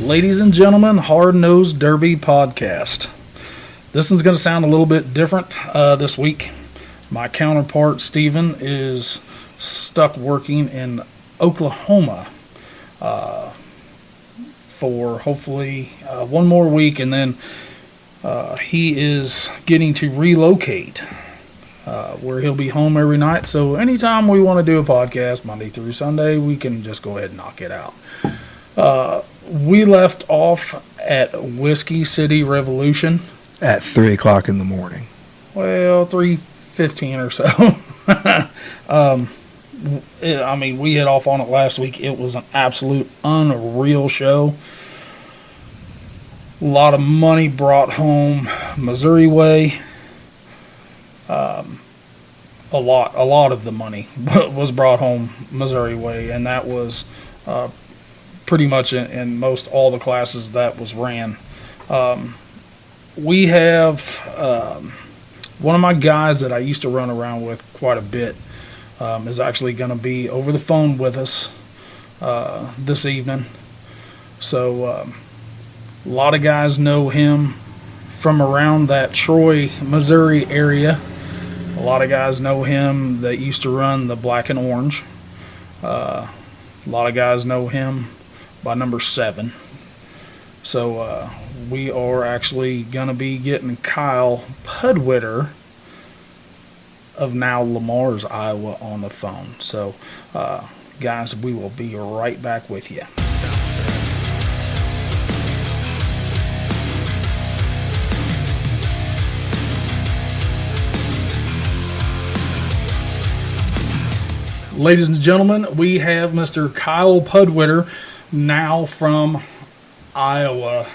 Ladies and gentlemen, Hard Nosed Derby podcast. This one's going to sound a little bit different this week. My counterpart, Steven, is stuck working in Oklahoma for hopefully one more week, and then he is getting to relocate where he'll be home every night. So anytime we want to do a podcast, Monday through Sunday, we can just go ahead and knock it out. We left off at Whisky City Revolution at 3 o'clock in the morning. Well, 3:15 or so. We hit off on it last week. It was an absolute unreal show. A lot of money brought home Missouri way. A lot of the money was brought home Missouri way, and that was pretty much in most all the classes that was ran. We have one of my guys that I used to run around with quite a bit is actually going to be over the phone with us this evening. So a lot of guys know him from around that Troy, Missouri area. A lot of guys know him that used to run the Black and Orange. A lot of guys know him by number 7. So we are actually going to be getting Kyle Pudiwitr of now Lamar's, Iowa, on the phone. So, guys, we will be right back with you. Ladies and gentlemen, we have Mr. Kyle Pudiwitr now from Iowa.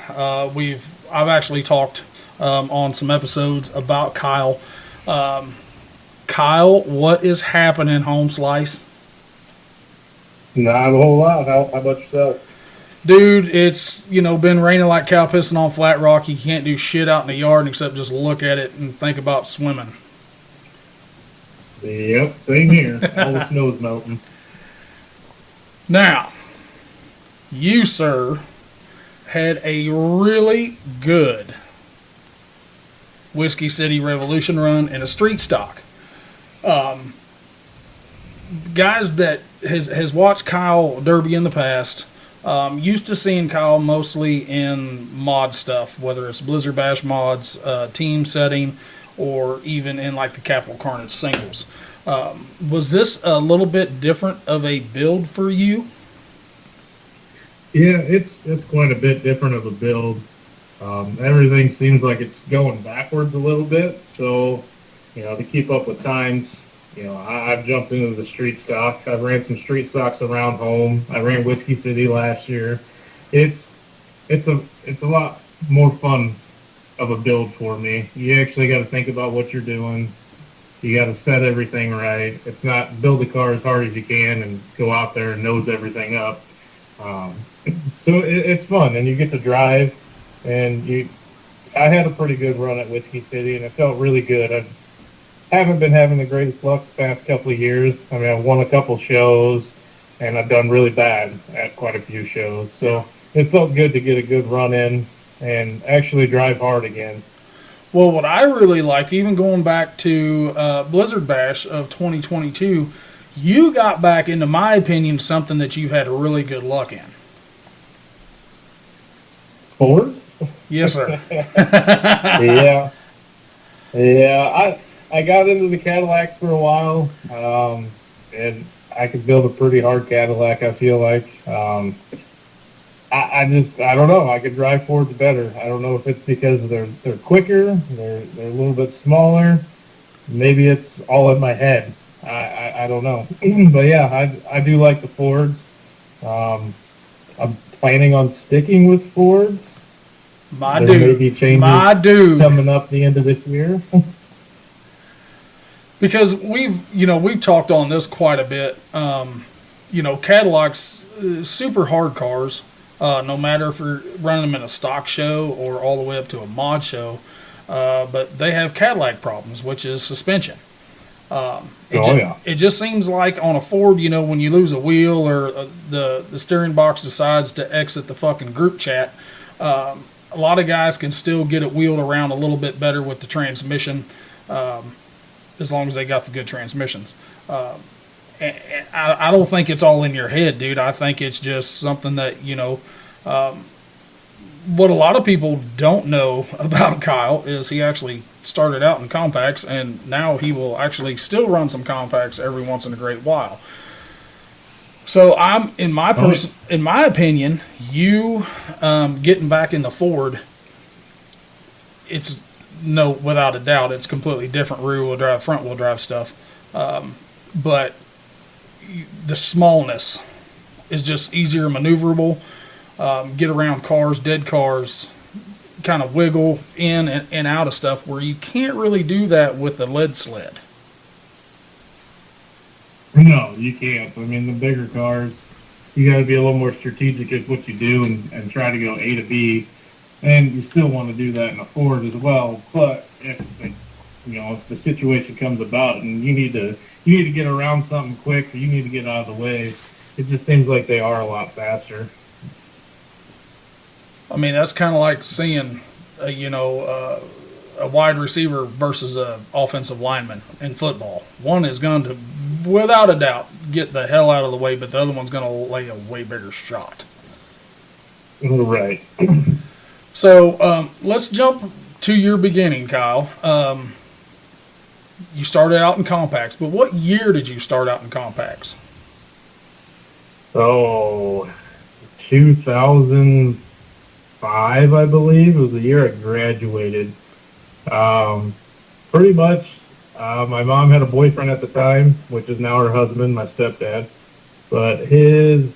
I've actually talked on some episodes about Kyle. Kyle, what is happening, home slice? Not a whole lot. How about yourself? Dude, it's been raining like cow pissing on Flat Rock. You can't do shit out in the yard except just look at it and think about swimming. Yep, same here. All the snow's melting. Now, you, sir, had a really good Whisky City Revolution run in a street stock. Guys that has watched Kyle Derby in the past, used to seeing Kyle mostly in mod stuff, whether it's Blizzard Bash mods, team setting, or even in like the Capital Carnage singles. Was this a little bit different of a build for you? Yeah, it's quite a bit different of a build. Everything seems like it's going backwards a little bit. So, to keep up with times, I've jumped into the street stock. I've ran some street stocks around home. I ran Whisky City last year. It's a lot more fun of a build for me. You actually got to think about what you're doing. You got to set everything right. It's not build the car as hard as you can and go out there and nose everything up. So it's fun, and you get to drive. And I had a pretty good run at Whisky City, and it felt really good. I haven't been having the greatest luck the past couple of years. I mean, I've won a couple shows, and I've done really bad at quite a few shows. So it felt good to get a good run in and actually drive hard again. Well, what I really liked, even going back to Blizzard Bash of 2022, you got back, into my opinion, something that you had really good luck in. Ford? Yes, sir. Yeah. I got into the Cadillac for a while, and I could build a pretty hard Cadillac, I feel like. I don't know. I could drive Fords better. I don't know if it's because they're quicker, they're a little bit smaller. Maybe it's all in my head. I don't know. But yeah, I do like the Fords. I'm planning on sticking with Fords. My There may dude. be changes My dude. coming up the end of this year. Because we've talked on this quite a bit. Cadillacs, super hard cars. No matter if you're running them in a stock show or all the way up to a mod show, but they have Cadillac problems, which is suspension. It just seems like on a Ford, you know, when you lose a wheel or the steering box decides to exit the fucking group chat, a lot of guys can still get it wheeled around a little bit better with the transmission, as long as they got the good transmissions. And I don't think it's all in your head, dude. I think it's just something that, you know, what a lot of people don't know about Kyle is he actually started out in compacts, and now he will actually still run some compacts every once in a great while. So I'm in my opinion, you getting back in the Ford, it's without a doubt, it's completely different rear wheel drive, front wheel drive stuff, but the smallness is just easier maneuverable. Get around cars, dead cars, kind of wiggle in and out of stuff where you can't really do that with the lead sled. No, you can't. I mean, the bigger cars, you got to be a little more strategic at what you do and try to go A to B. And you still want to do that in a Ford as well. But if the situation comes about and you need to get around something quick, or you need to get out of the way, it just seems like they are a lot faster. I mean, that's kind of like seeing, a wide receiver versus an offensive lineman in football. One is going to, without a doubt, get the hell out of the way, but the other one's going to lay a way bigger shot. Right. So let's jump to your beginning, Kyle. You started out in compacts, but what year did you start out in compacts? Oh, 2005, I believe. It was the year I graduated. Pretty much, my mom had a boyfriend at the time, which is now her husband, my stepdad. But his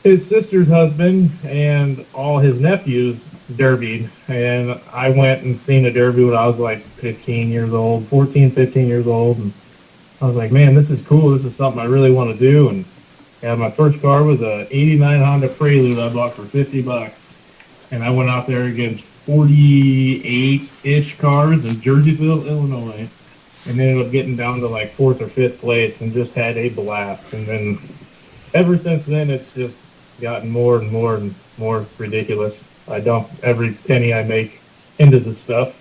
sister's husband and all his nephews derbied, and I went and seen a derby when I was like 15 years old, 14, 15 years old, and I was like, man, this is cool. This is something I really want to do. And my first car was a '89 Honda Prelude I bought for $50, and I went out there against 48-ish cars in Jerseyville, Illinois, and ended up getting down to like 4th or 5th place and just had a blast. And then ever since then, it's just gotten more and more and more ridiculous. I dump every penny I make into this stuff.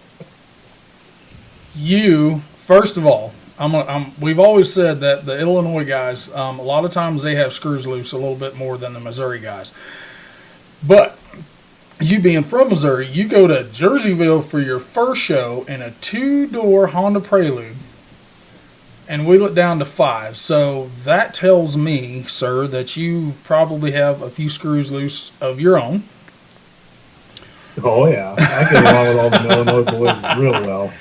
You, first of all, we've always said that the Illinois guys, a lot of times they have screws loose a little bit more than the Missouri guys. But you being from Missouri, you go to Jerseyville for your first show in a 2-door Honda Prelude and wheel it down to 5. So that tells me, sir, that you probably have a few screws loose of your own. Oh, yeah. I get along with all the Illinois boys real well.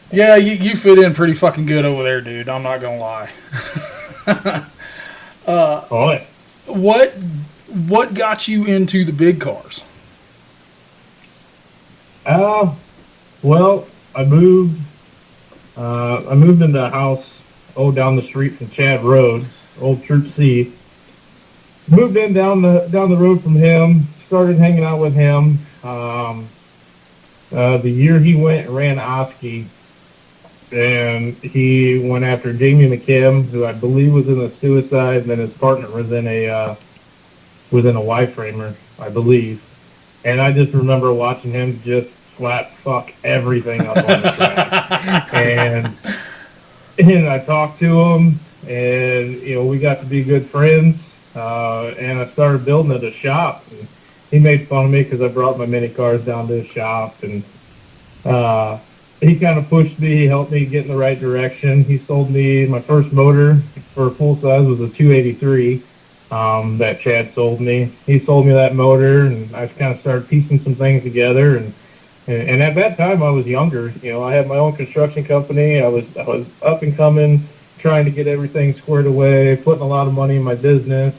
Yeah, you fit in pretty fucking good over there, dude. I'm not going to lie. Oh, yeah. What got you into the big cars? Well, I moved into a house, down the street from Chad Road, old Troop C. Moved in down the road from him, started hanging out with him. The year he went and ran Oski, and he went after Jamie McKim, who I believe was in a suicide, and then his partner was in a Y-framer, I believe. And I just remember watching him just slap fuck everything up on the track. and I talked to him, and we got to be good friends. And I started building at a shop. And he made fun of me because I brought my mini cars down to his shop, and he kind of pushed me. He helped me get in the right direction. He sold me my first motor for full size was a 283 that Chad sold me. He sold me that motor, and I kind of started piecing some things together. And at that time, I was younger. I had my own construction company. I was up and coming, trying to get everything squared away, putting a lot of money in my business.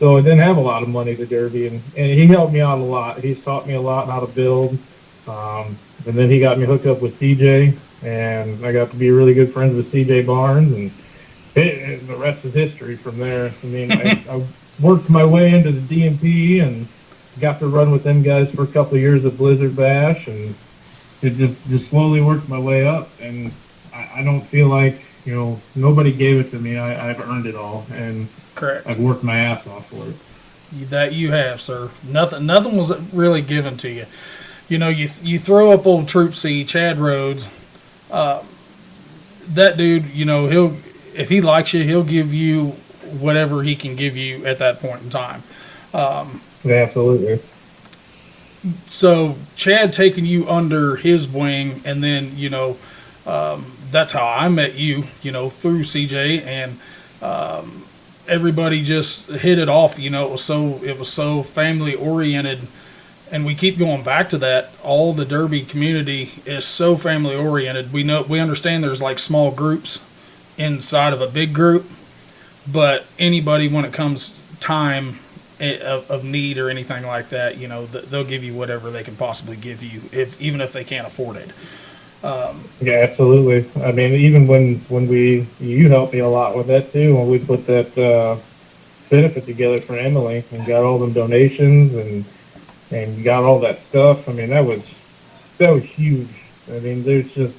So I didn't have a lot of money to derby, and he helped me out a lot. He's taught me a lot how to build. And then he got me hooked up with CJ, and I got to be really good friends with CJ Barnes, and the rest is history from there. I mean, I worked my way into the DMP and got to run with them guys for a couple of years at Blizzard Bash, and it just slowly worked my way up. And I don't feel like, nobody gave it to me. I've earned it all, and Correct. I've worked my ass off for it. That you have, sir. Nothing was really given to you. You throw up old Troop C, Chad Rhodes. That dude, he'll if he likes you, he'll give you whatever he can give you at that point in time. Yeah, absolutely. So Chad taking you under his wing, and then that's how I met you. Through CJ, and everybody just hit it off. It was so family oriented, and we keep going back to that. All the Derby community is so family oriented. We understand there's like small groups inside of a big group, but anybody, when it comes time of need or anything like that, they'll give you whatever they can possibly give you, even if they can't afford it. Yeah, absolutely. I mean, even when you helped me a lot with that too, when we put that benefit together for Emily and got all them donations and got all that stuff. I mean, that was huge. I mean, there's just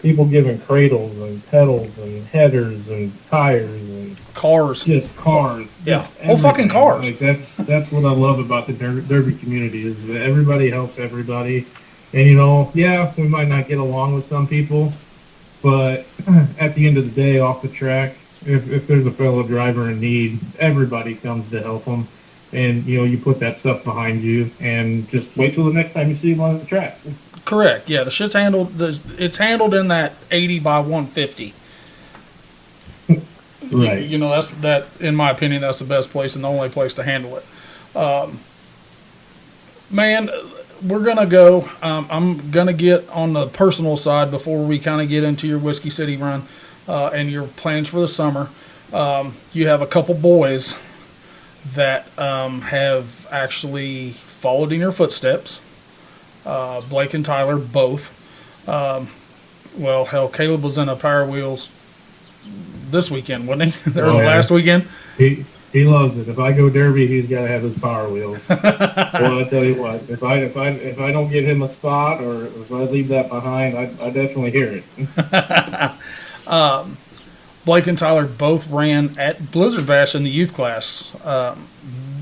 people giving cradles and pedals and headers and tires and Cars. just cars. Yeah, just whole fucking cars. Like that's what I love about the Derby community is that everybody helps everybody. And yeah, we might not get along with some people, but at the end of the day, off the track, if there's a fellow driver in need, everybody comes to help them. And you put that stuff behind you, and just wait till the next time you see them on the track. Correct. Yeah, the shit's handled. It's handled in that 80 by 150. Right. That's that. In my opinion, that's the best place and the only place to handle it. Man, we're gonna go. I'm gonna get on the personal side before we kind of get into your Whisky City run and your plans for the summer. You have a couple boys that have actually followed in your footsteps. Blake and Tyler both. Well, hell, Caleb was in a Power Wheels this weekend, wasn't he? Or last weekend. He loves it. If I go Derby, he's got to have his Power Wheels. Well, I tell you what, if I don't get him a spot, or if I leave that behind, I definitely hear it. Blake and Tyler both ran at Blizzard Bash in the youth class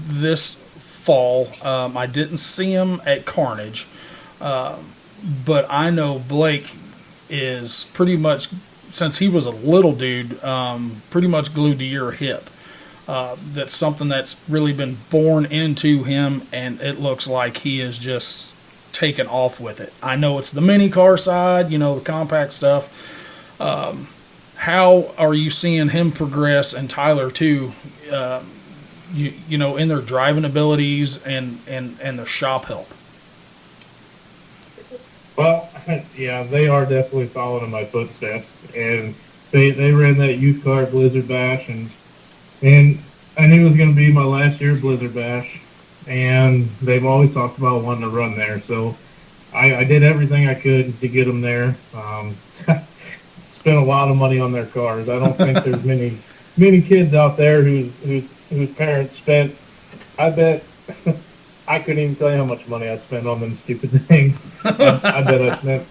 this fall. I didn't see him at Carnage, but I know Blake is pretty much, since he was a little dude, pretty much glued to your hip. That's something that's really been born into him, and it looks like he is just taken off with it. I know it's the mini car side, the compact stuff. How are you seeing him progress, and Tyler too, in their driving abilities and their shop help? Well, yeah, they are definitely following in my footsteps, and they ran that youth car Blizzard Bash, and I knew it was going to be my last year Blizzard Bash, and they've always talked about wanting to run there, so I did everything I could to get them there. Spent a lot of money on their cars. I don't think there's many kids out there whose parents spent. I bet I couldn't even tell you how much money I spent on them stupid things. I bet I spent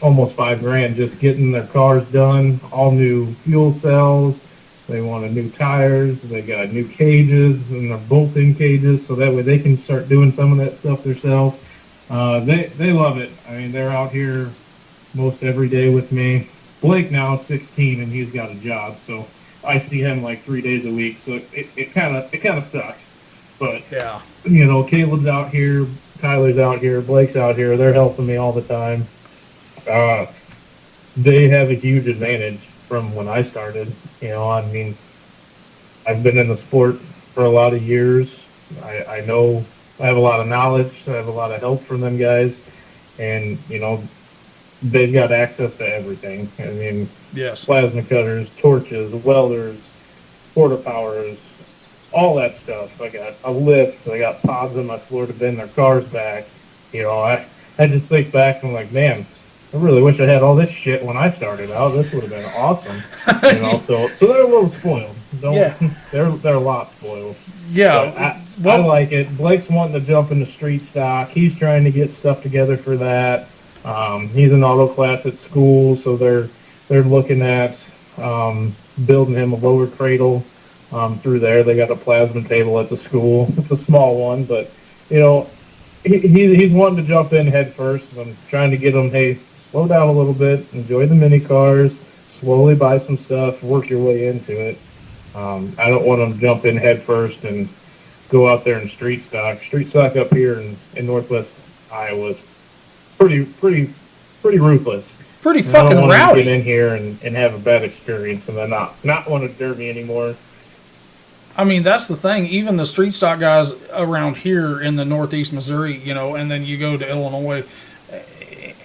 almost $5,000 just getting their cars done. All new fuel cells. They wanted new tires. They got new cages and their bolt-in cages, so that way they can start doing some of that stuff themselves. They love it. I mean, they're out here most every day with me. Blake now is 16 and he's got a job, so I see him like 3 days a week. So it kind of sucks. But yeah, Caleb's out here, Tyler's out here, Blake's out here. They're helping me all the time. They have a huge advantage from when I started. I mean, I've been in the sport for a lot of years. I know I have a lot of knowledge. I have a lot of help from them guys, and they've got access to everything. I mean, yes, plasma cutters, torches, welders, porta powers, all that stuff. I got a lift. I got pods on my floor to bend their cars back. I just think back and I'm like, man, I really wish I had all this shit when I started out. This would have been awesome. So they're a little spoiled. They're a lot spoiled. Yeah, I like it. Blake's wanting to jump into street stock. He's trying to get stuff together for that. He's an auto class at school, so they're they're looking at building him a lower cradle through there. They got a plasma table at the school. It's a small one, but you know, he's wanting to jump in head first. And I'm trying to get him, hey, slow down a little bit, enjoy the mini cars, slowly buy some stuff, work your way into it. I don't want him to jump in head first and go out there and street stock. Street stock up here in northwest Iowa is pretty ruthless. Pretty And I fucking don't want him to rowdy. get in here and have a bad experience and then not want to derby anymore. I mean, that's the thing. Even the street stock guys around here in the northeast Missouri, you know, and then you go to Illinois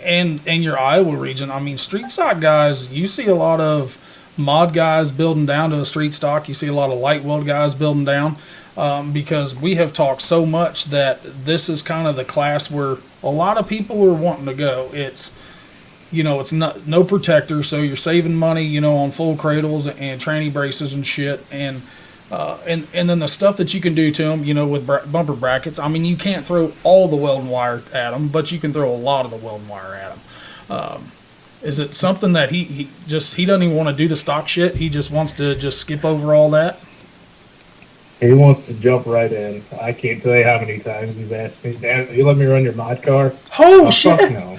and your Iowa region. I mean, street stock guys, you see a lot of mod guys building down to a street stock. You see a lot of light weld guys building down because we have talked so much that this is kind of the class where a lot of people are wanting to go. It's, you know, it's not no protector, so you're saving money, you know, on full cradles and tranny braces and shit, and then the stuff that you can do to them, you know, with bumper brackets. I mean, you can't throw all the welding wire at them, but you can throw a lot of the welding wire at them. Is it something that he doesn't even want to do the stock shit? He just wants to just skip over all that? He wants to jump right in. I can't tell you how many times he's asked me, Dad, you let me run your mod car? Oh, shit. Fuck no.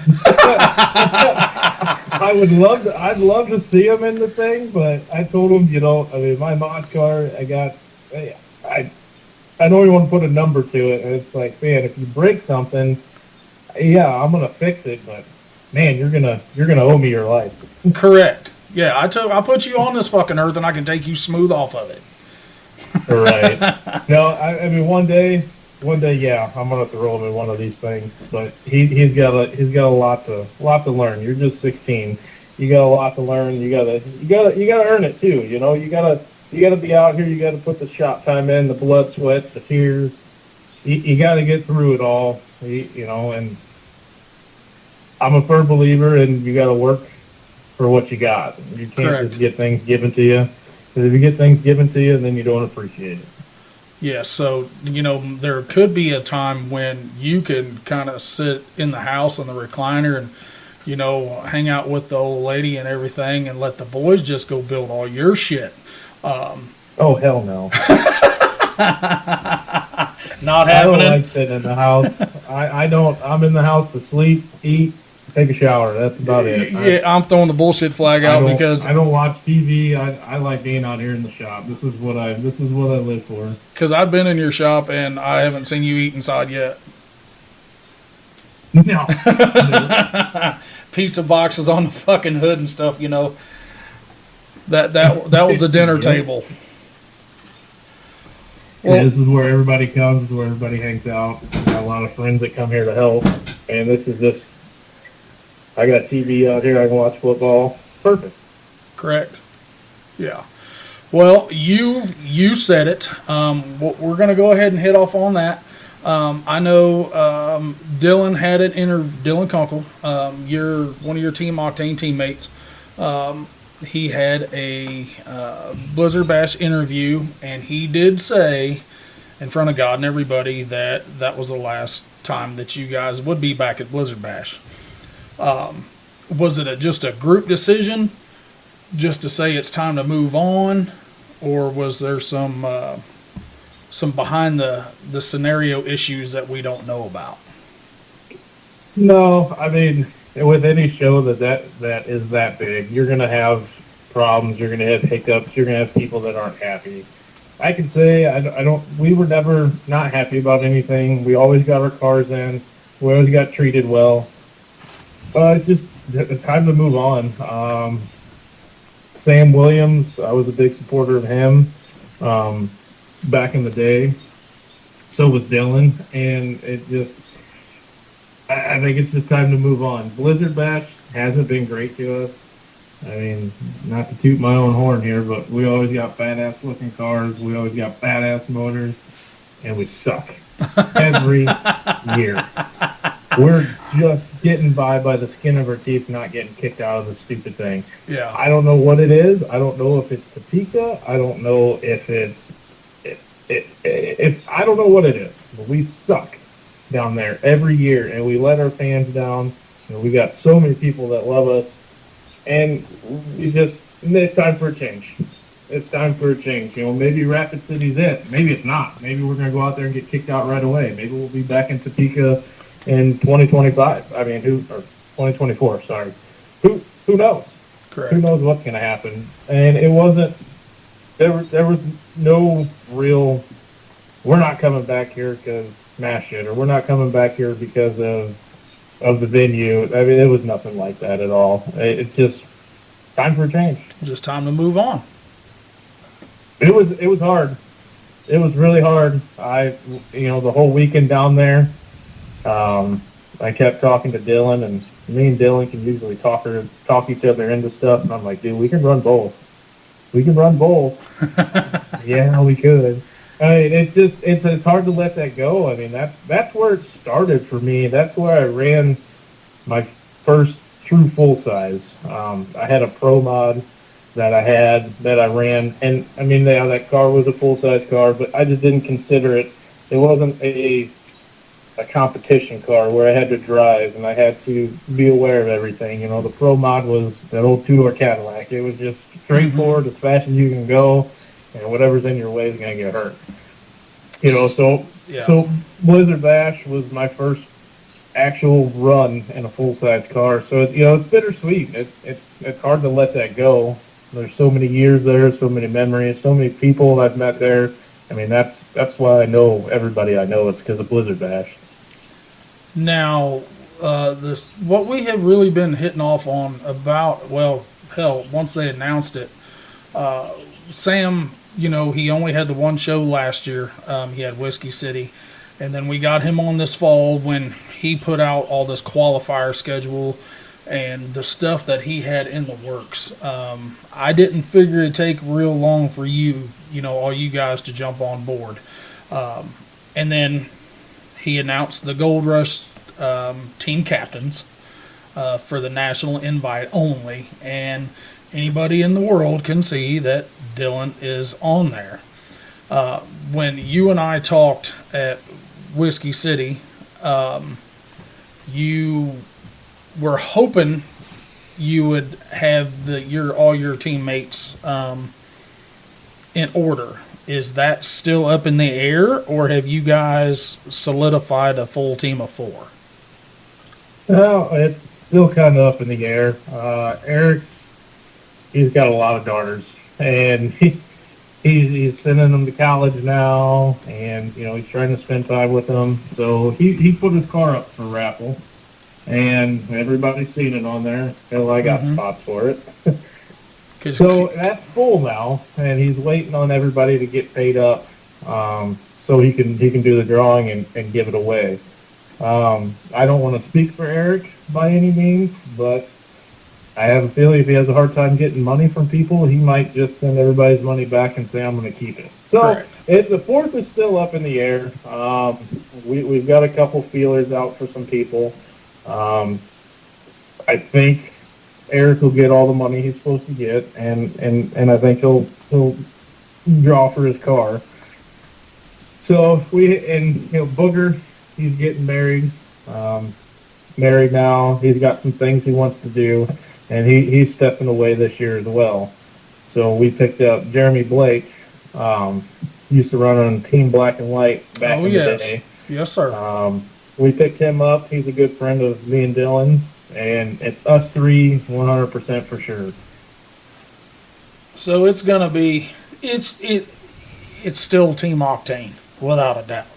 I'd love to see him in the thing, but I told him, you know, I mean, my mod car, I don't even want to put a number to it. And it's like, man, if you break something, yeah, I'm gonna fix it, but man, you're gonna owe me your life. Correct. Yeah, I put you on this fucking earth and I can take you smooth off of it. Right. No, I mean, one day, yeah, I'm gonna throw him in one of these things. But he's got a lot to learn. You're just 16. You got a lot to learn. You gotta earn it too. You know, you gotta be out here. You gotta put the shop time in, the blood, sweat, the tears. You gotta get through it all. You know, and I'm a firm believer in you gotta work for what you got. You can't Correct. just get things given to you. Because if you get things given to you, then you don't appreciate it. Yeah, so, you know, there could be a time when you can kind of sit in the house on the recliner and, you know, hang out with the old lady and everything and let the boys just go build all your shit. Oh, hell no. Not I don't happening. like sitting in the house. I don't. I'm in the house to sleep, eat, take a shower. That's about it. Yeah, I'm throwing the bullshit flag out because I don't watch TV. I like being out here in the shop. This is what I live for. because I've been in your shop and I haven't seen you eat inside yet. No. Pizza boxes on the fucking hood and stuff, you know. That was the dinner table. Yeah, this is where everybody comes. This is where everybody hangs out. I got a lot of friends that come here to help, and this is just. I got TV out here. I can watch football. Perfect. Correct. Yeah. Well, you said it. We're going to go ahead and hit off on that. I know Dylan had an interview. Dylan Kunkel, one of your Team Octane teammates. He had a Blizzard Bash interview, and he did say, in front of God and everybody, that was the last time that you guys would be back at Blizzard Bash. Was it just a group decision, just to say it's time to move on, or was there some behind the scenario issues that we don't know about? No, I mean, with any show that is that big, you're gonna have problems. You're gonna have hiccups. You're gonna have people that aren't happy. I can say I don't. We were never not happy about anything. We always got our cars in. We always got treated well. It's just it's time to move on. Sam Williams, I was a big supporter of him back in the day. So was Dylan, and it just. I think it's just time to move on. Blizzard Bash hasn't been great to us. I mean, not to toot my own horn here, but we always got badass looking cars. We always got badass motors, and we suck every year. We're just getting by the skin of our teeth, not getting kicked out of the stupid thing. Yeah. I don't know what it is. I don't know if it's Topeka. I don't know if I don't know what it is. But we suck down there every year, and we let our fans down. You know, we got so many people that love us, and it's time for a change. It's time for a change. Maybe Rapid City's it. Maybe it's not. Maybe we're going to go out there and get kicked out right away. Maybe we'll be back in Topeka in 2025. I mean, or 2024, sorry. Who knows? Correct. Who knows what's going to happen? And it wasn't, there was no real, we're not coming back here because smash it, or we're not coming back here because of the venue. I mean, it was nothing like that at all. It's just time for a change. Just time to move on. It was hard. It was really hard. The whole weekend down there, I kept talking to Dylan, and me and Dylan can usually talk each other into stuff, and I'm like, dude, we can run both. We can run both. Yeah, we could. I mean, it's hard to let that go. I mean, that's where it started for me. That's where I ran my first true full size. I had a Pro Mod that I ran, and I mean, that car was a full size car, but I just didn't consider it. It wasn't a competition car where I had to drive and I had to be aware of everything. The Pro Mod was that old two-door Cadillac. It was just straightforward, as fast as you can go, and whatever's in your way is going to get hurt. So Blizzard Bash was my first actual run in a full-size car. So it's bittersweet. It's hard to let that go. There's so many years there, so many memories, so many people I've met there. I mean, that's why I know everybody I know. It's because of Blizzard Bash. Now, what we have really been hitting off on about, well, hell, once they announced it, Sam, he only had the one show last year. He had Whisky City. And then we got him on this fall when he put out all this qualifier schedule and the stuff that he had in the works. I didn't figure it'd take real long for you, all you guys to jump on board. And then he announced the Gold Rush team captains for the national invite only. And anybody in the world can see that Dylan is on there. When you and I talked at Whisky City, you were hoping you would have all your teammates in order. Is that still up in the air, or have you guys solidified a full team of 4? Well, it's still kind of up in the air. Eric, he's got a lot of daughters, and he's sending them to college now, and he's trying to spend time with them. So he put his car up for a raffle, and everybody's seen it on there. Hell, I got spots for it. So that's full now, and he's waiting on everybody to get paid up, so he can do the drawing and give it away. I don't want to speak for Eric by any means, but I have a feeling if he has a hard time getting money from people, he might just send everybody's money back and say, I'm going to keep it. So the 4th is still up in the air. We've got a couple feelers out for some people. I think Eric will get all the money he's supposed to get, and I think he'll draw for his car. So Booger, he's getting married now. He's got some things he wants to do, and he's stepping away this year as well. So we picked up Jeremy Blake, used to run on Team Black and White back in the day. Yes, sir. We picked him up. He's a good friend of me and Dylan, and it's us 3 100% for sure. So it's going to be it's still Team Octane without a doubt.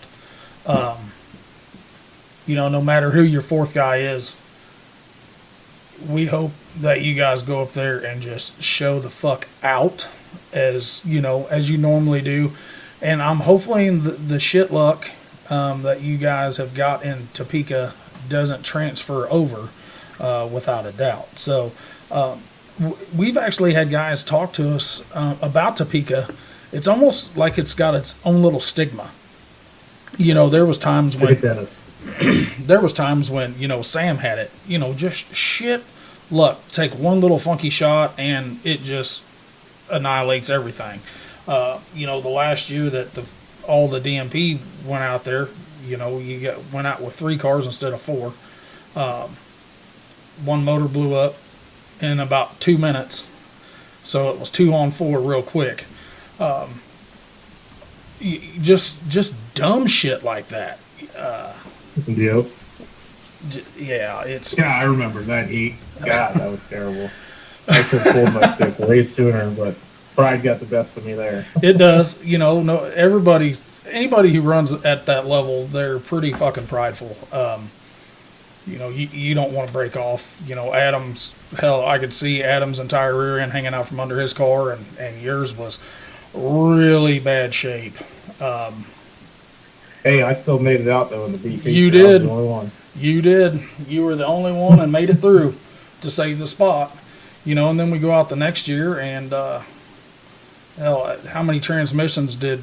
No matter who your 4th guy is, we hope that you guys go up there and just show the fuck out as you normally do. And I'm hopefully the shit luck that you guys have got in Topeka doesn't transfer over without a doubt. So we've actually had guys talk to us about Topeka. It's almost like it's got its own little stigma. There was times when Sam had it, just shit luck. Take one little funky shot and it just annihilates everything. The last year that all the DMP went out there, went out with 3 cars instead of 4. One motor blew up, in about 2 minutes. So it was 2 on 4 real quick. Just dumb shit like that. Yep. Yeah, it's Yeah, I remember that heat. God, that was terrible. I should have pulled my stick way sooner, but pride got the best of me there. it does. No, anybody who runs at that level, they're pretty fucking prideful. You don't want to break off. Adam's, hell, I could see Adam's entire rear end hanging out from under his car, and yours was really bad shape. Hey, I still made it out though in the BP. You so I was did. the only one. You did. You were the only one and made it through to save the spot. And then we go out the next year, and hell, how many transmissions did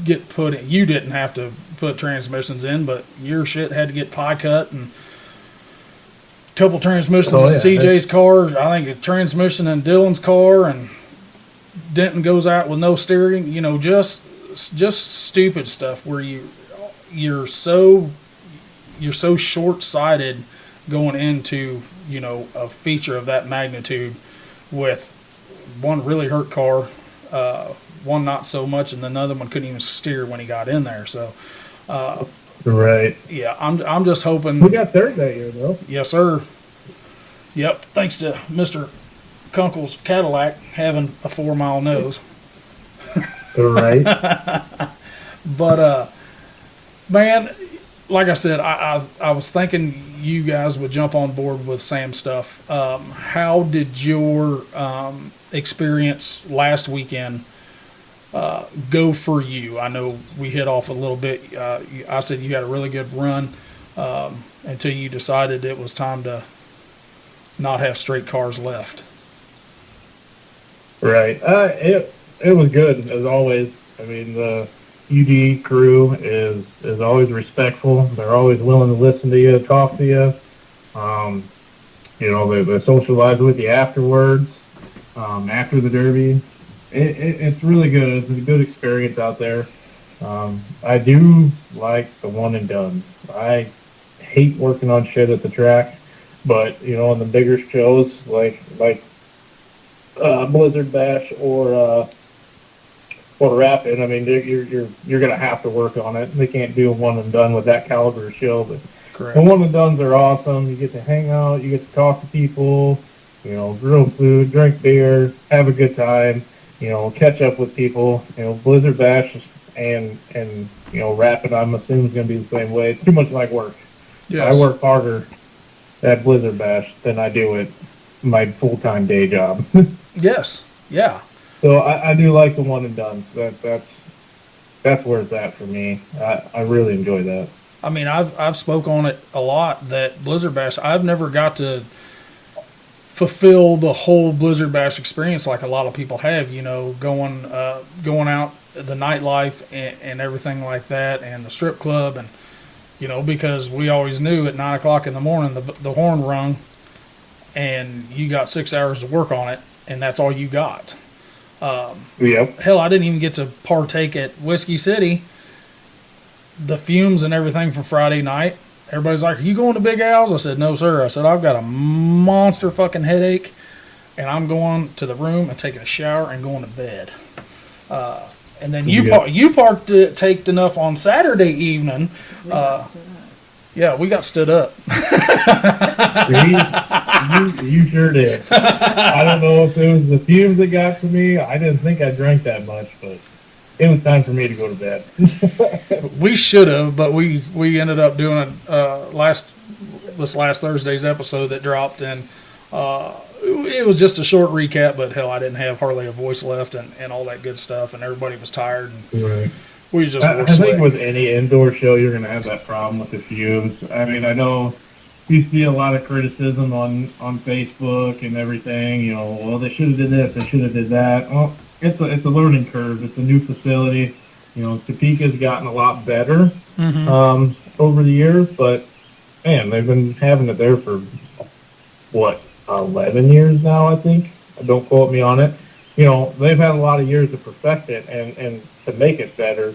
get put in? You didn't have to put transmissions in, but your shit had to get pie cut, and a couple transmissions in CJ's car. I think a transmission in Dylan's car, and Denton goes out with no steering. Just stupid stuff where you're so short-sighted going into a feature of that magnitude with one really hurt car, one not so much, and another one couldn't even steer when he got in there. So right. Yeah, I'm just hoping we got third that year though. Yes, sir. Yep, thanks to Mr. Kunkel's Cadillac having a 4-mile nose. Right. But man, like I said, I was thinking you guys would jump on board with Sam's stuff. How did your experience last weekend go for you? I know we hit off a little bit. I said you had a really good run until you decided it was time to not have straight cars left. Right. It was good as always. I mean, the UD crew is always respectful. They're always willing to listen to you, talk to you. They socialize with you afterwards, after the Derby. It's really good. It's a good experience out there. I do like the one and done. I hate working on shit at the track, but on the bigger shows like Blizzard Bash or Rapid, I mean, you're gonna have to work on it. They can't do a one and done with that caliber of show, but Correct. the one and dones are awesome. You get to hang out, you get to talk to people, grill food, drink beer, have a good time, catch up with people. Blizzard Bash and Rapid, I'm assuming is gonna be the same way. It's too much like work. Yes. I work harder at Blizzard Bash than I do at my full-time day job. Yes. Yeah. So I do like the one and done. That's where it's at for me. I really enjoy that. I mean, I've spoke on it a lot that Blizzard Bash, I've never got to fulfill the whole Blizzard Bash experience like a lot of people have, going out, the nightlife and everything like that, and the strip club, and because we always knew at 9 o'clock in the morning the horn rung and you got 6 hours to work on it, and that's all you got. Yep. Hell, I didn't even get to partake at Whisky City. The fumes and everything for Friday night. Everybody's like, "Are you going to Big Al's?" I said, "No, sir." I said, "I've got a monster fucking headache, and I'm going to the room and taking a shower and going to bed." And then you parked taked enough on Saturday evening. Yeah, we got stood up. You sure did. I don't know if it was the fumes that got to me. I didn't think I drank that much, but it was time for me to go to bed. We should have, but we ended up doing this last Thursday's episode that dropped, and it was just a short recap. But hell, I didn't have hardly a voice left, and all that good stuff, and everybody was tired. And right. We just I think with any indoor show, you're going to have that problem with the fumes. I mean, I know you see a lot of criticism on Facebook and everything. Well, they should have did this, they should have did that. Well, it's a learning curve. It's a new facility. Topeka's gotten a lot better over the years, but man, they've been having it there for 11 years now, I think. Don't quote me on it. They've had a lot of years to perfect it and to make it better.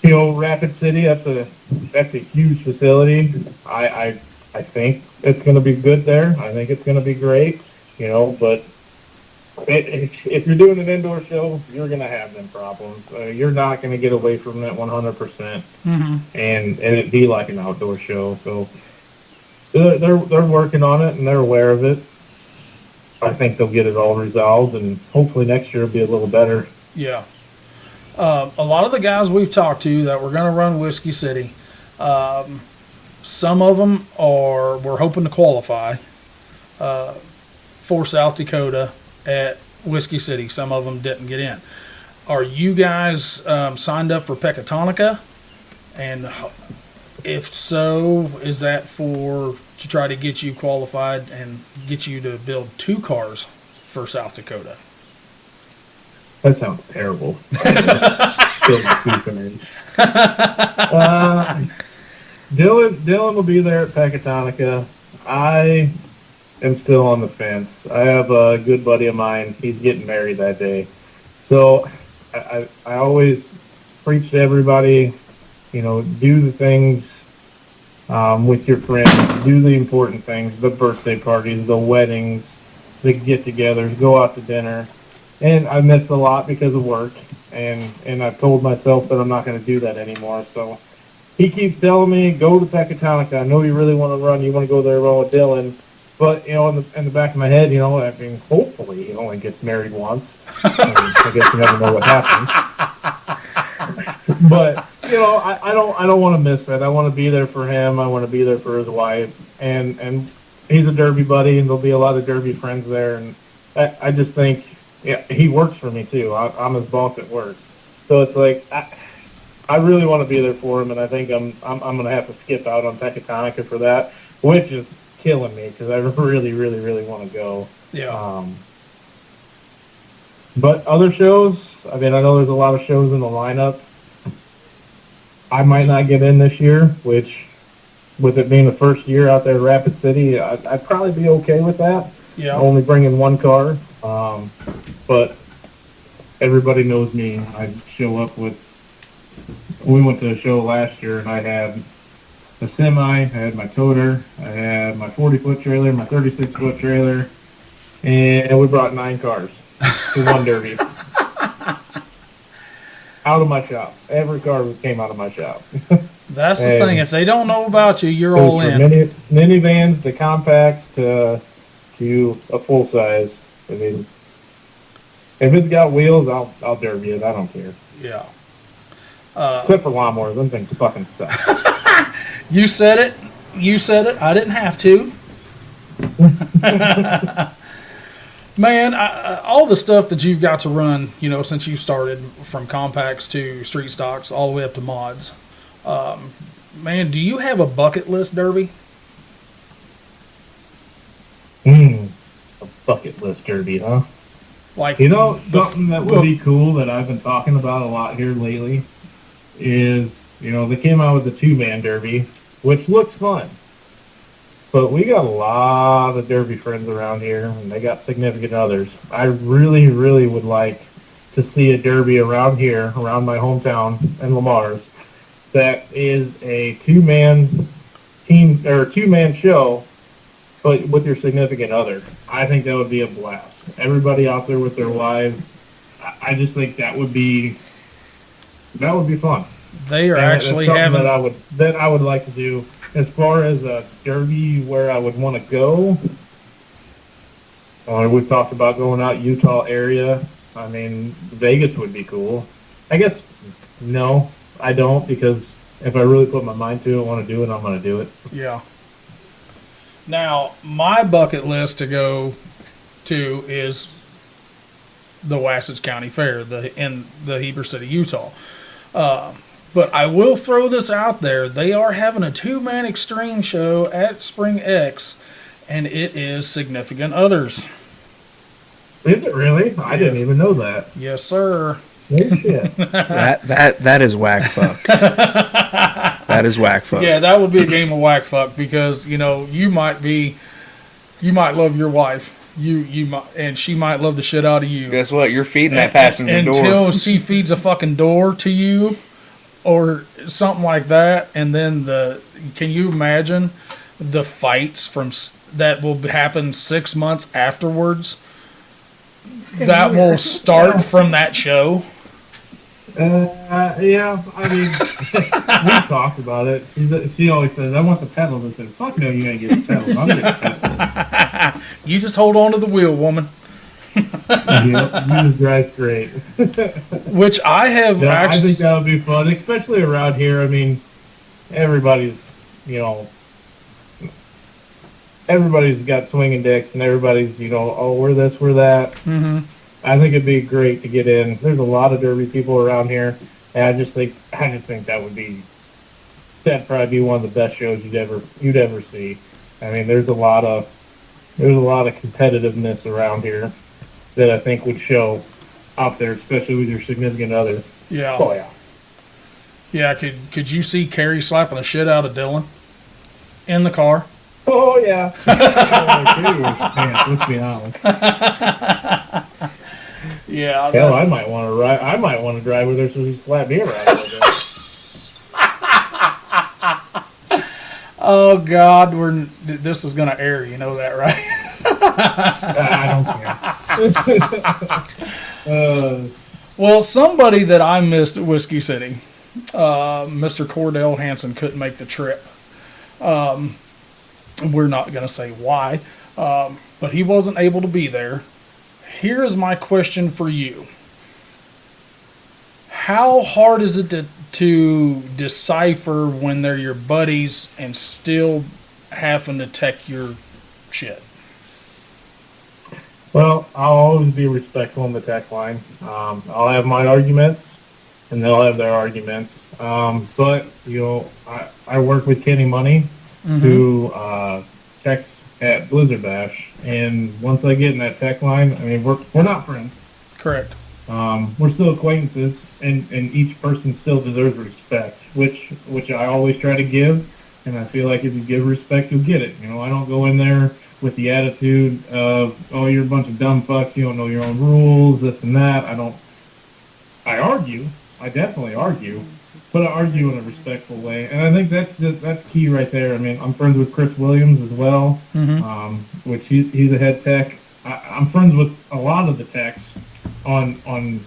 Rapid City, that's a huge facility. I think it's going to be good there. I think it's going to be great. But if you're doing an indoor show, you're going to have them problems. You're not going to get away from it 100%, and it be like an outdoor show. So they're working on it and they're aware of it. I think they'll get it all resolved, and hopefully next year will be a little better. Yeah. A lot of the guys we've talked to that were going to run Whisky City, some of them we're hoping to qualify for South Dakota at Whisky City. Some of them didn't get in. Are you guys signed up for Pecatonica? And if so, is that to try to get you qualified and get you to build 2 cars for South Dakota? That sounds terrible. Dylan will be there at Pecatonica. I am still on the fence. I have a good buddy of mine. He's getting married that day. So I always preach to everybody, do the things with your friends, do the important things, the birthday parties, the weddings, the get-togethers, go out to dinner. And I missed a lot because of work, and I've told myself that I'm not going to do that anymore. So he keeps telling me, go to Pecatonica. I know you really want to run. You want to go there run with Dylan. But, in the back of my head, hopefully he only gets married once. I guess you never know what happens. But, I don't want to miss it. I want to be there for him. I want to be there for his wife. And he's a Derby buddy, and there'll be a lot of Derby friends there. And I just think, he works for me, too. I'm his boss at work. So it's like, I really want to be there for him, and I think I'm going to have to skip out on Pecatonica for that, which is killing me because I really, really, really want to go. Yeah. But other shows, I know there's a lot of shows in the lineup. I might not get in this year, which, with it being the first year out there at Rapid City, I'd probably be okay with that. Yeah. Only bringing 1 car. But everybody knows me. I show up with. We went to a show last year, and I had a semi, I had my toter, I had my 40-foot trailer, my 36-foot trailer, and we brought 9 cars to one derby. Out of my shop. Every car came out of my shop. That's the thing. If they don't know about you, you're all in. Minivans to compacts to a full size. If it's got wheels, I'll derby it. I don't care. Yeah. Except for lawnmowers, them things fucking suck. You said it. I didn't have to. Man, all the stuff that you've got to run, since you started, from compacts to street stocks all the way up to mods. Man, do you have a bucket list derby? A bucket list derby, huh? Like, something that would be cool that I've been talking about a lot here lately is, they came out with the 2-man derby, which looks fun. But we got a lot of derby friends around here, and they got significant others. I really, really would like to see a derby around here, around my hometown in Lamar's, that is a 2-man team or 2-man show, but with your significant other. I think that would be a blast. Everybody out there with their wives. I just think that would be fun. They are actually having that I would like to do. As far as a derby where I would want to go, we've talked about going out Utah area. Vegas would be cool. I guess no, I don't, because if I really put my mind to it, want to do it, I'm going to do it. Yeah. Now, my bucket list to go to is the Wasatch County Fair in the Heber City, Utah. But I will throw this out there. They are having a 2-man extreme show at Spring X, and it is significant others. Is it really? I didn't even know that. Yes, sir. Oh, shit. that is whack fuck. That is whack fuck. Yeah, that would be a game of whack fuck because, you might love your wife. You might, and she might love the shit out of you. Guess what? You're feeding that passenger door. Until she feeds a fucking door to you or something like that. And then can you imagine the fights that will happen 6 months afterwards that will start from that show? Yeah, I mean, we talked about it. She always says, "I want the pedals." I said, "Fuck no, you ain't getting the pedals. I'm getting the pedals." You just hold on to the wheel, woman. Yeah, you just drive straight. Which I have I think that would be fun, especially around here. I mean, everybody's, everybody's got swinging dicks, and everybody's, oh, we're this, we're that. Mm-hmm. I think it'd be great to get in. There's a lot of derby people around here, and I just think that'd probably be one of the best shows you'd ever see. I mean, there's a lot of competitiveness around here that I think would show out there, especially with your significant other. Yeah. Oh yeah. Yeah. Could you see Carrie slapping the shit out of Dylan in the car? Oh yeah. Let's be honest. Yeah. Hell, I might want to ride. I might want to drive with her so she slap me around a little bit. Oh God, this is gonna air. You know that, right? I don't care. Well, somebody that I missed at Whisky City, Mr. Cordell Hansen, couldn't make the trip. We're not going to say why, but he wasn't able to be there. Here is my question for you. How hard is it to decipher when they're your buddies and still having to tech your shit? Well, I'll always be respectful in the tech line. I'll have my arguments, and they'll have their arguments. But I work with Kenny Money, Mm-hmm. who techs at Blizzard Bash, and once I get in that tech line, I mean, we're not friends. Correct. We're still acquaintances, and each person still deserves respect, which I always try to give. And I feel like if you give respect, you'll get it. I don't go in there with the attitude of, oh, you're a bunch of dumb fucks, you don't know your own rules, this and that. I argue. I definitely argue, but I argue in a respectful way. And I think that's key right there. I mean, I'm friends with Chris Williams as well, Mm-hmm. which he's a head tech. I'm friends with a lot of the techs on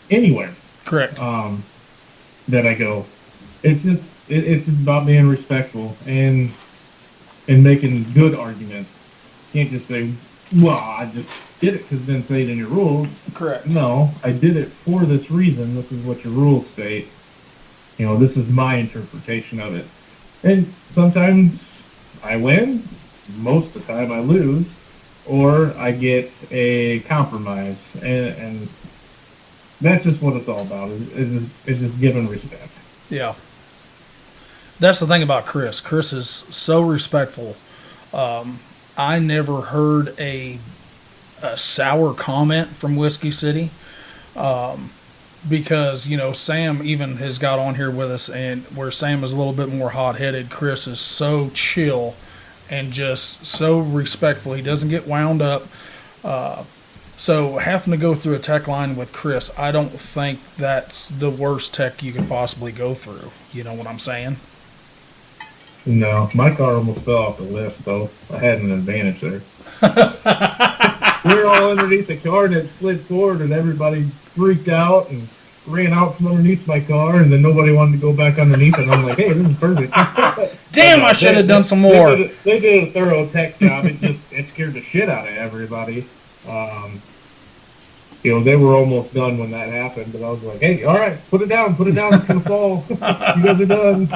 anywhere. Correct. That I go. It's just about being respectful and making good arguments. You can't just say, well, I just did it because it didn't say it in your rules. Correct. No, I did it for this reason. This is what your rules state. This is my interpretation of it. And sometimes I win. Most of the time I lose. Or I get a compromise. And that's just what it's all about, is just giving respect. Yeah. That's the thing about Chris. Chris is so respectful. I never heard a sour comment from Whisky City. Because, Sam even has got on here with us, and where Sam is a little bit more hot-headed, Chris is so chill and just so respectful. He doesn't get wound up. So having to go through a tech line with Chris, I don't think that's the worst tech you could possibly go through. You know what I'm saying? No, my car almost fell off the lift, though. I had an advantage there. We were all underneath the car, and it slid forward, and everybody freaked out and ran out from underneath my car, and then nobody wanted to go back underneath, and I'm like, hey, this is perfect. Damn, I should have done some more. They did a thorough tech job. It scared the shit out of everybody. They were almost done when that happened, but I was like, hey, all right, put it down, it's going to fall. You guys are done.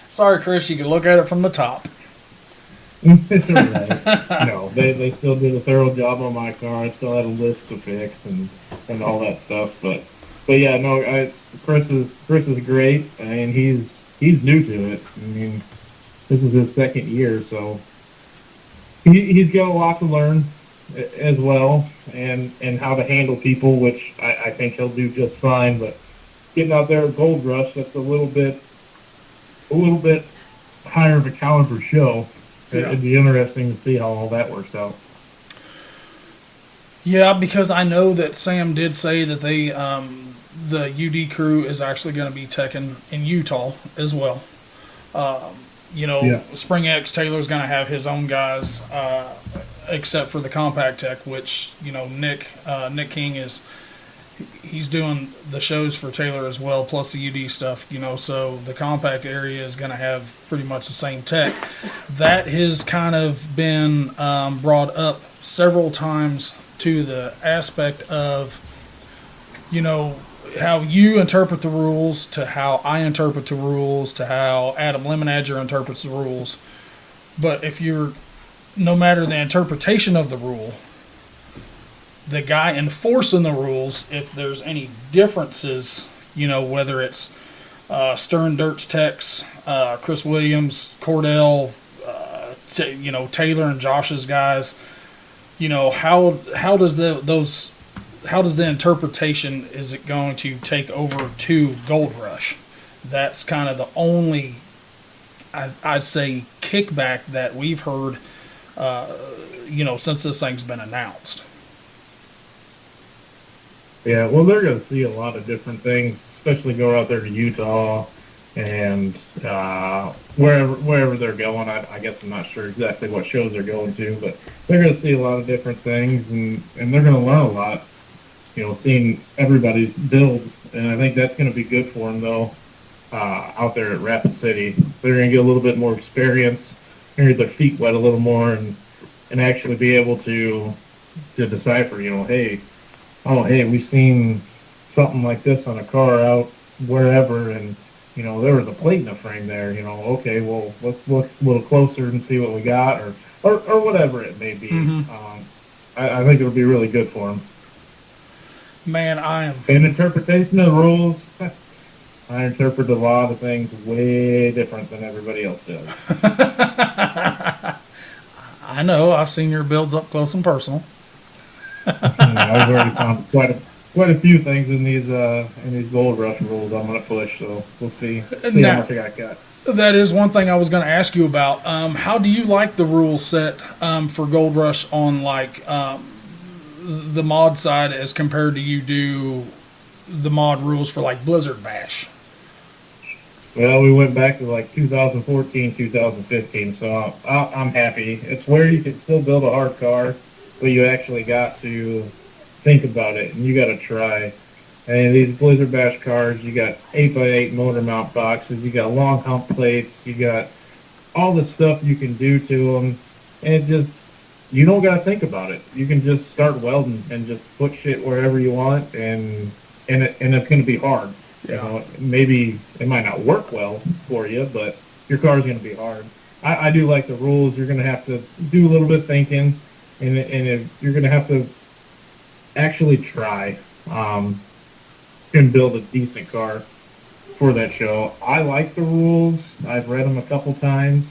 Sorry, Chris, you can look at it from the top. Right. No, they still did a thorough job on my car. I still had a list to fix and all that stuff. But yeah, no, Chris is great, and he's new to it. I mean, this is his second year, so he's got a lot to learn as well, and how to handle people, which I think he'll do just fine. But getting out there at Gold Rush, that's a little bit higher of a caliber show. Yeah. It'd be interesting to see how all that works out. Yeah, because I know that Sam did say that the UD crew is actually going to be teching in Utah as well. Yeah. Spring X Taylor's going to have his own guys, except for the Compact Tech, which Nick King he's doing the shows for Taylor as well, plus the UD stuff. So the compact area is going to have pretty much the same tech. That has kind of been brought up several times to the aspect of, how you interpret the rules to how I interpret the rules to how Adam Lemonadger interprets the rules. But no matter the interpretation of the rule, the guy enforcing the rules, if there's any differences, whether it's Stern Dirt's Techs, Chris Williams, Cordell, Taylor and Josh's guys, how does the interpretation, is it going to take over to Gold Rush? That's kind of the only, I'd say, kickback that we've heard, since this thing's been announced. Yeah, well, they're going to see a lot of different things, especially go out there to Utah and wherever they're going. I guess I'm not sure exactly what shows they're going to, but they're going to see a lot of different things, and they're going to learn a lot, seeing everybody's builds. And I think that's going to be good for them, though, out there at Rapid City. They're going to get a little bit more experience, get their feet wet a little more, and actually be able to decipher, hey, we've seen something like this on a car out wherever, and, there was a plate in the frame there, okay, well, let's look a little closer and see what we got, or whatever it may be. Mm-hmm. I think it'll be really good for them. Man, In interpretation of the rules, I interpret a lot of things way different than everybody else does. I know. I've seen your builds up close and personal. I've already found quite a few things in these Gold Rush rules I'm going to push, so we'll see how much I got. That is one thing I was going to ask you about. How do you like the rule set for Gold Rush on the mod side as compared to you do the mod rules for Blizzard Bash? Well, we went back to 2014, 2015, so I'm happy. It's where you can still build a hard car, but you actually got to think about it, and you got to try. And these Blizzard Bash cars, you got 8x8 motor mount boxes, you got long hump plates, you got all the stuff you can do to them, and you don't got to think about it. You can just start welding and just put shit wherever you want, and it's going to be hard. Yeah. Maybe it might not work well for you, but your car's going to be hard. I do like the rules. You're going to have to do a little bit of thinking, and you're going to have to actually try and build a decent car for that show. I like the rules. I've read them a couple times.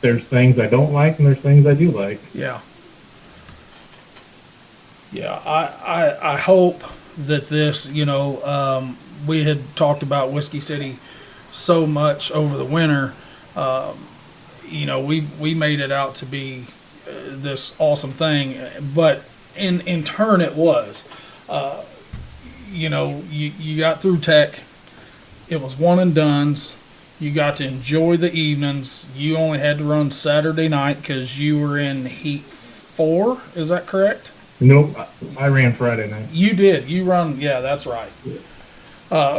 There's things I don't like, and there's things I do like. Yeah. Yeah, I hope that this, we had talked about Whisky City so much over the winter. We made it out to be this awesome thing, but in turn it was. You got through tech. It was one and dones. You got to enjoy the evenings. You only had to run Saturday night because you were in Heat 4. Is that correct? Nope. I ran Friday night. You did. You run. Yeah, that's right.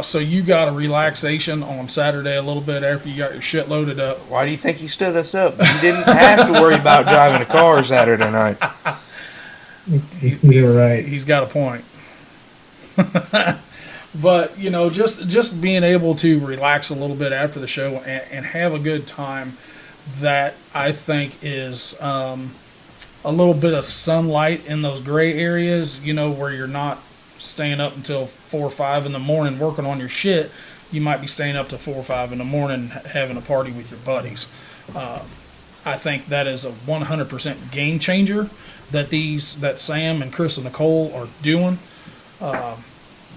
So you got a relaxation on Saturday a little bit after you got your shit loaded up. Why do you think he stood us up? You didn't have to worry about driving a car Saturday night. You're right. He's got a point. But, just being able to relax a little bit after the show and have a good time, that I think is a little bit of sunlight in those gray areas, where you're not staying up until 4 or 5 in the morning working on your shit. You might be staying up to 4 or 5 in the morning having a party with your buddies. I think that is a 100% game changer that Sam and Chris and Nicole are doing.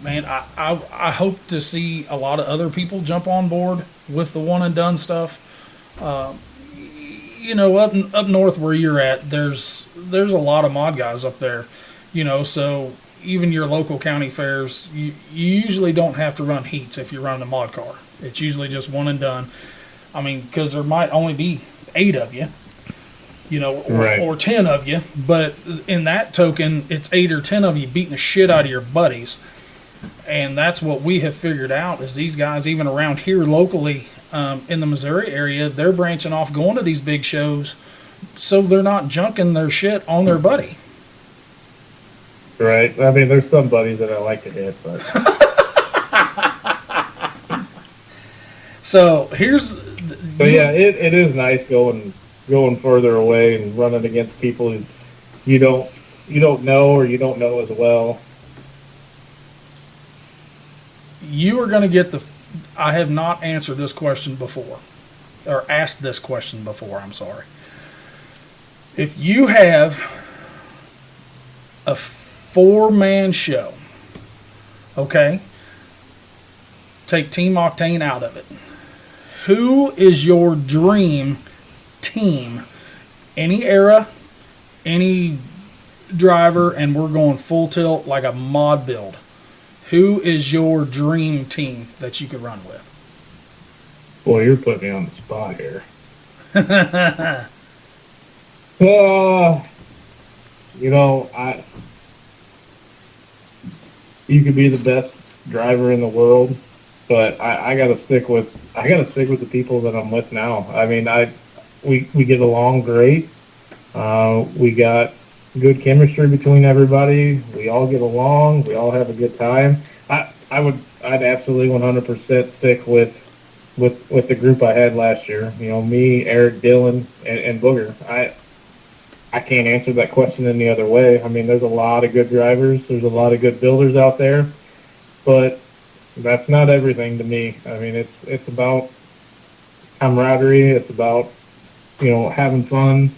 Man, I hope to see a lot of other people jump on board with the one and done stuff. Up north where you're at, there's a lot of mod guys up there, so even your local county fairs, you usually don't have to run heats if you're running a mod car. It's usually just one and done. I mean, because there might only be 8 of you, Right. or 10 of you. But in that token, it's 8 or 10 of you beating the shit out of your buddies. And that's what we have figured out is these guys, even around here locally in the Missouri area, they're branching off going to these big shows so they're not junking their shit on their buddy. Right. I mean, there's some buddies that I like to hit, but So here's... yeah, it is nice going further away and running against people who you don't know or you don't know as well. You are going to get I have not answered this question before, or asked this question before, I'm sorry. If you have a 4-man show, okay, take Team Octane out of it, who is your dream team? Any era, any driver, and we're going full tilt like a mod build. Who is your dream team that you could run with? Boy, you're putting me on the spot here. You could be the best driver in the world, but I gotta stick with the people that I'm with now. I mean, we get along great. We got good chemistry between everybody. We all get along. We all have a good time. I'd absolutely 100% stick with the group I had last year. Me, Eric, Dylan, and Booger. I can't answer that question any other way. I mean, there's a lot of good drivers. There's a lot of good builders out there, but that's not everything to me. I mean, it's about camaraderie. It's about having fun.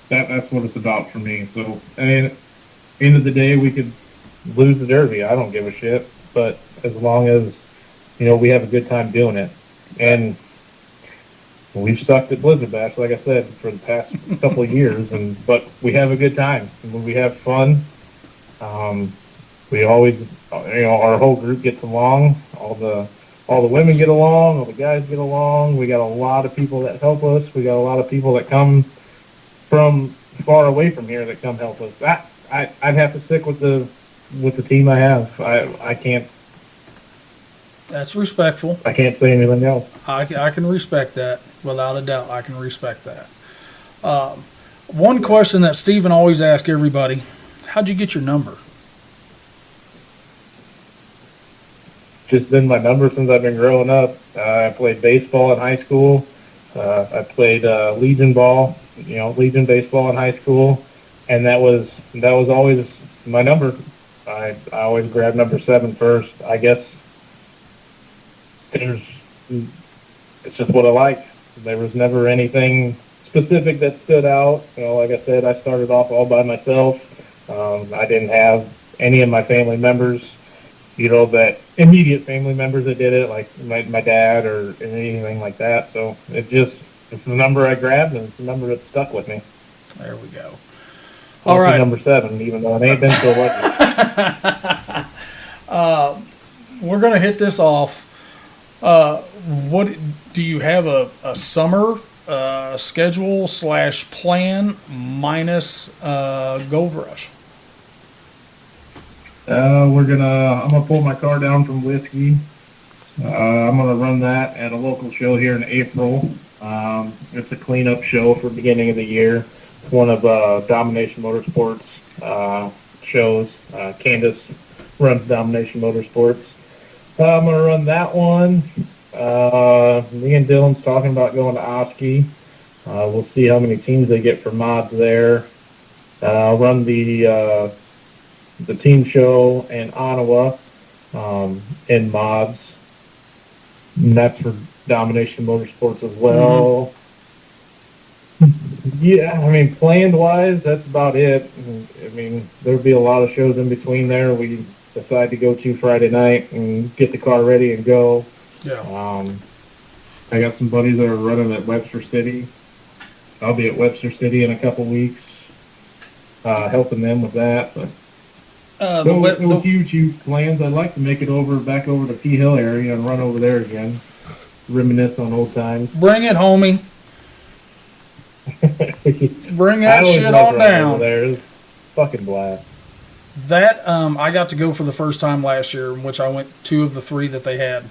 That's what it's about for me. So, I mean, end of the day, we could lose the Derby. I don't give a shit. But as long as, we have a good time doing it. And we've sucked at Blizzard Bash, like I said, for the past couple of years. But we have a good time. And when we have fun, we always, our whole group gets along. All the women get along. All the guys get along. We got a lot of people that help us. We got a lot of people that come from far away from here that come help us. I'd have to stick with the team I have. I can't. That's respectful. I can't say anything else. I can respect that without a doubt. I can respect that. One question that Steven always asks everybody: how'd you get your number? Just been my number since I've been growing up. I played baseball in high school. I played Legion ball. Legion baseball in high school, and that was always my number. I always grab number 7 first. I guess it's just what I like. There was never anything specific that stood out. Like I said, I started off all by myself. I didn't have any of my family members, that immediate family members that did it, like my dad or anything like that. So it's the number I grabbed, and it's the number that stuck with me. There we go. All right. Number 7, even though it ain't been so lucky. We're going to hit this off. What do you have a summer schedule / plan minus Gold Rush? I'm gonna pull my car down from Whiskey. I'm gonna run that at a local show here in April. It's a cleanup show for beginning of the year. It's one of Domination Motorsports shows. Candace runs Domination Motorsports. I'm gonna run that one. Me and Dylan's talking about going to Oski. We'll see how many teams they get for mods there. I'll run the team show in Ottawa in mods. And that's for Domination Motorsports as well. Yeah, I mean, planned-wise, that's about it. I mean, there'll be a lot of shows in between there. We decide to go to Friday night and get the car ready and go. Yeah. I got some buddies that are running at Webster City. I'll be at Webster City in a couple weeks, helping them with that. But no huge plans. I'd like to make it back over to P Hill area and run over there again. reminisce on old times. Bring it, homie. Bring that shit on down. There. It was fucking blast. That I got to go for the first time last year, in which I went 2 of the 3 that they had,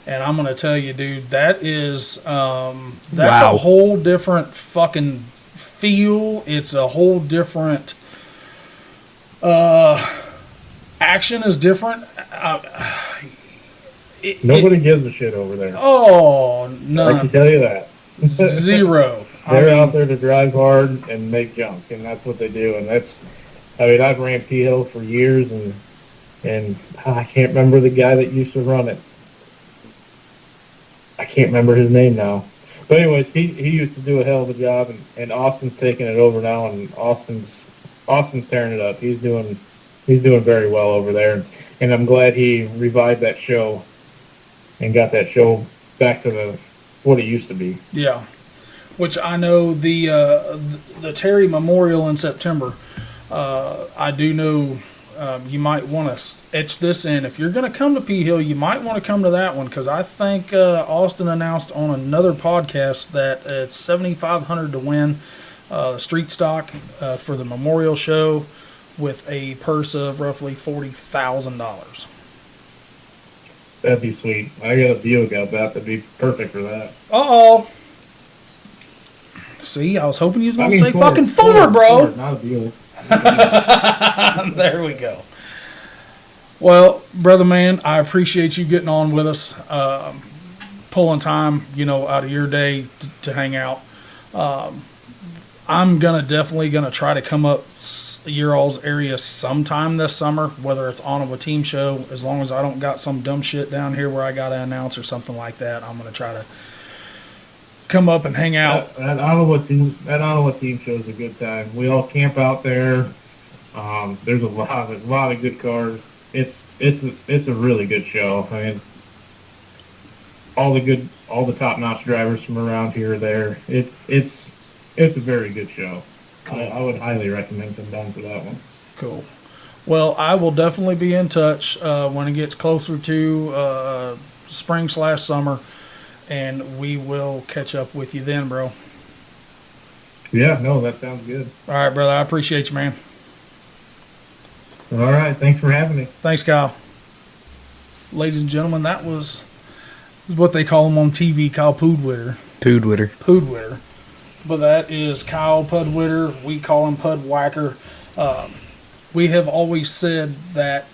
and I'm gonna tell you, dude, that is that's a whole different fucking feel. It's a whole different action is different. Nobody gives a shit over there. Oh, none. I can tell you that. Zero. They're out there to drive hard and make junk, and that's what they do. And I've ran P Hill for years, and I can't remember the guy that used to run it. I can't remember his name now. But anyways, he used to do a hell of a job, and Austin's taking it over now, and Austin's tearing it up. He's doing very well over there, and I'm glad he revived that show and got that show back to what it used to be. Yeah, which I know the Terry Memorial in September. I do know you might want to etch this in. If you're going to come to P Hill, you might want to come to that one, because I think Austin announced on another podcast that it's $7,500 to win street stock for the Memorial Show, with a purse of roughly $40,000. That'd be sweet. I got a Buick out back that'd be perfect for that. Uh-oh. See, I was hoping you was going to say fucking Ford, bro. Not a Buick. There we go. Well, brother man, I appreciate you getting on with us, pulling time, out of your day to hang out. I'm definitely gonna try to come up your all's area sometime this summer, whether it's on a team show. As long as I don't got some dumb shit down here where I gotta announce or something like that, I'm gonna try to come up and hang out. That Ottawa team show is a good time. We all camp out there. There's a lot of good cars. It's a really good show. I mean, all the top-notch drivers from around here are there. It's a very good show. Cool. I would highly recommend come down for that one. Cool. Well, I will definitely be in touch when it gets closer to spring/summer, and we will catch up with you then, bro. Yeah, no, that sounds good. All right, brother. I appreciate you, man. All right. Thanks for having me. Thanks, Kyle. Ladies and gentlemen, that was what they call him on TV, Kyle Pudiwitr. Pudiwitr. But that is Kyle Pudiwitr. We call him Pud Whacker. We have always said that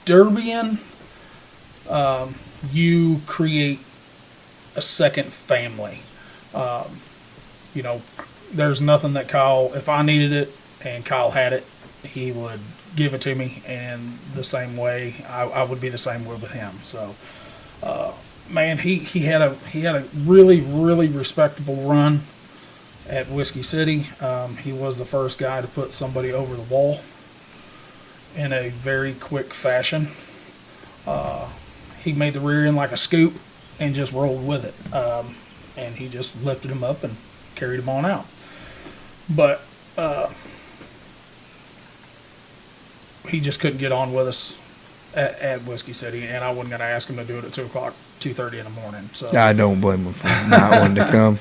Derbyan, you create a second family. There's nothing that Kyle, if I needed it and Kyle had it, he would give it to me, and the same way I would be the same way with him. So, man, he had a really, really respectable run at Whisky City. He was the first guy to put somebody over the wall in a very quick fashion. He made the rear end like a scoop and just rolled with it. And he just lifted him up and carried him on out. But he just couldn't get on with us at Whisky City, and I wasn't going to ask him to do it at 2:30 in the morning. So I don't blame him for not wanting to come.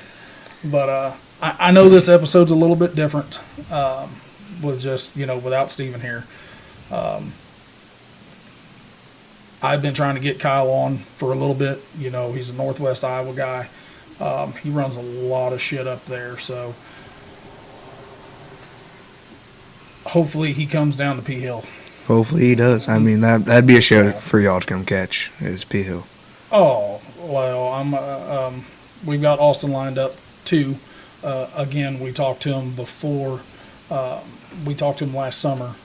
But I know this episode's a little bit different with just, without Steven here. I've been trying to get Kyle on for a little bit. He's a Northwest Iowa guy. He runs a lot of shit up there, so hopefully he comes down to P Hill. Hopefully he does. I mean, that'd be a show for y'all to come catch, is P Hill. Oh, well, we've got Austin lined up too. Again, we talked to him before. We talked to him last summer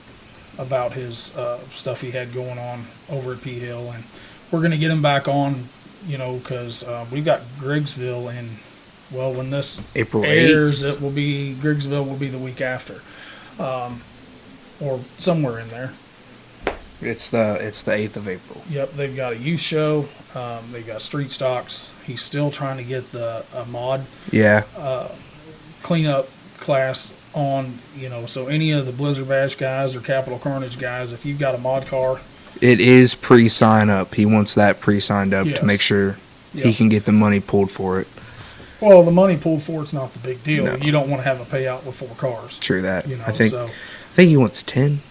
about his stuff he had going on over at P Hill, and we're going to get him back on, because we've got Griggsville in, when this April airs, 8th. Griggsville will be the week after, or somewhere in there. It's the 8th of April. Yep, they've got a youth show. They've got street stocks. He's still trying to get a mod cleanup class on, so any of the Blizzard Bash guys or Capital Carnage guys, if you've got a mod car. It is pre-sign up. He wants that pre-signed up Yes. to make sure he can get the money pulled for it. Well, the money pulled for it's not the big deal. No. You don't want to have a payout with 4 cars. True that. You know, I think so he wants 10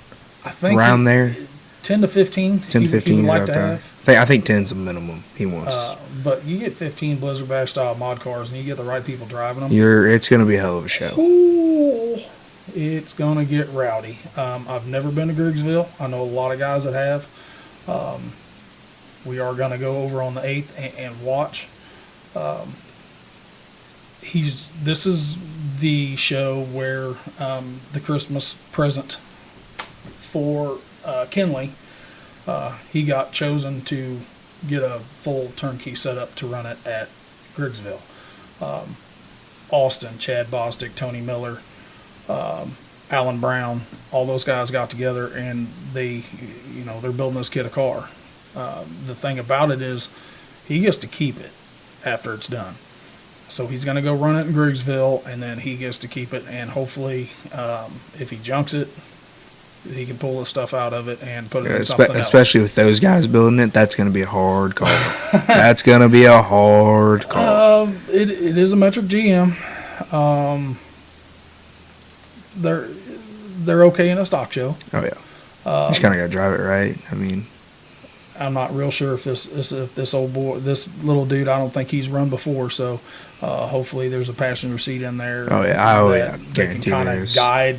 I think around there. 10 to 15. 10 he 15 would like out to there. have. I think 10's the minimum he wants. But you get 15 Blizzard Bash style mod cars, and you get the right people driving them. It's going to be a hell of a show. Ooh, it's gonna get rowdy. I've never been to Griggsville. I know a lot of guys that have. We are gonna go over on the 8th and watch. This is the show where the Christmas present for Kinley. He got chosen to get a full turnkey setup to run it at Griggsville. Austin, Chad Bostic, Tony Miller, Alan Brown, all those guys got together and they're building this kid a car. The thing about it is he gets to keep it after it's done. So he's going to go run it in Griggsville and then he gets to keep it, and hopefully if he junks it, he can pull the stuff out of it and put it in something else. Especially with those guys building it, that's going to be a hard call. That's going to be a hard call. It is a metric GM. They're okay in a stock show. Oh yeah, you just kind of got to drive it right. I mean, I'm not real sure if this old boy, this little dude, I don't think he's run before. So hopefully there's a passenger seat in there. Oh yeah, that can guarantee kind there of is. guide,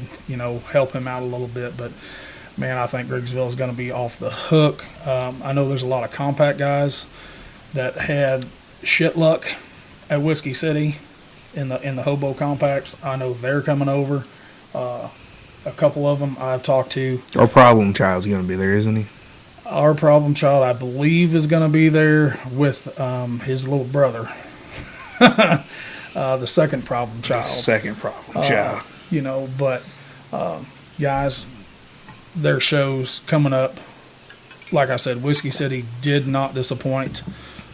help him out a little bit. But man, I think Griggsville is going to be off the hook. I know there's a lot of compact guys that had shit luck at Whisky City in the hobo compacts. I know they're coming over. A couple of them I've talked to. Our problem child's going to be there, isn't he? Our problem child, I believe, is going to be there with his little brother. The second problem child. Second problem child. But guys, their shows coming up. Like I said, Whisky City did not disappoint.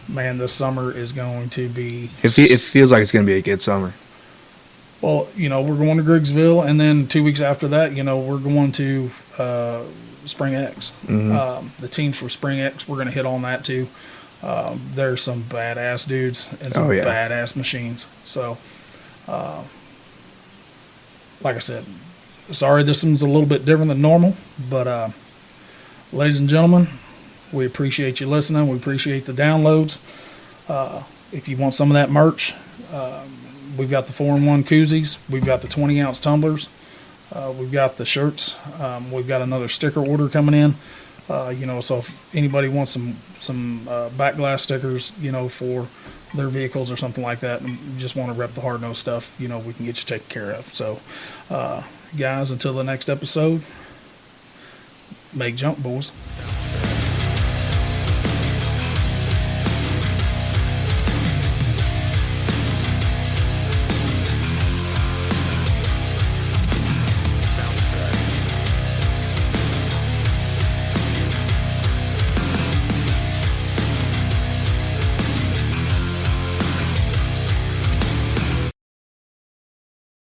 Man, this summer is going to be... It feels like it's going to be a good summer. Well, we're going to Griggsville, and then 2 weeks after that, we're going to Spring X. Mm-hmm. The teams for Spring X, we're going to hit on that too. There's some badass dudes and some badass machines. So, like I said, sorry this one's a little bit different than normal, but ladies and gentlemen, we appreciate you listening. We appreciate the downloads. If you want some of that merch, we've got the 4-in-1 koozies. We've got the 20-ounce tumblers. We've got the shirts. We've got another sticker order coming in. So if anybody wants some back glass stickers, for their vehicles or something like that, and you just want to rep the hard nose stuff, we can get you taken care of. So, guys, until the next episode, make jump, boys.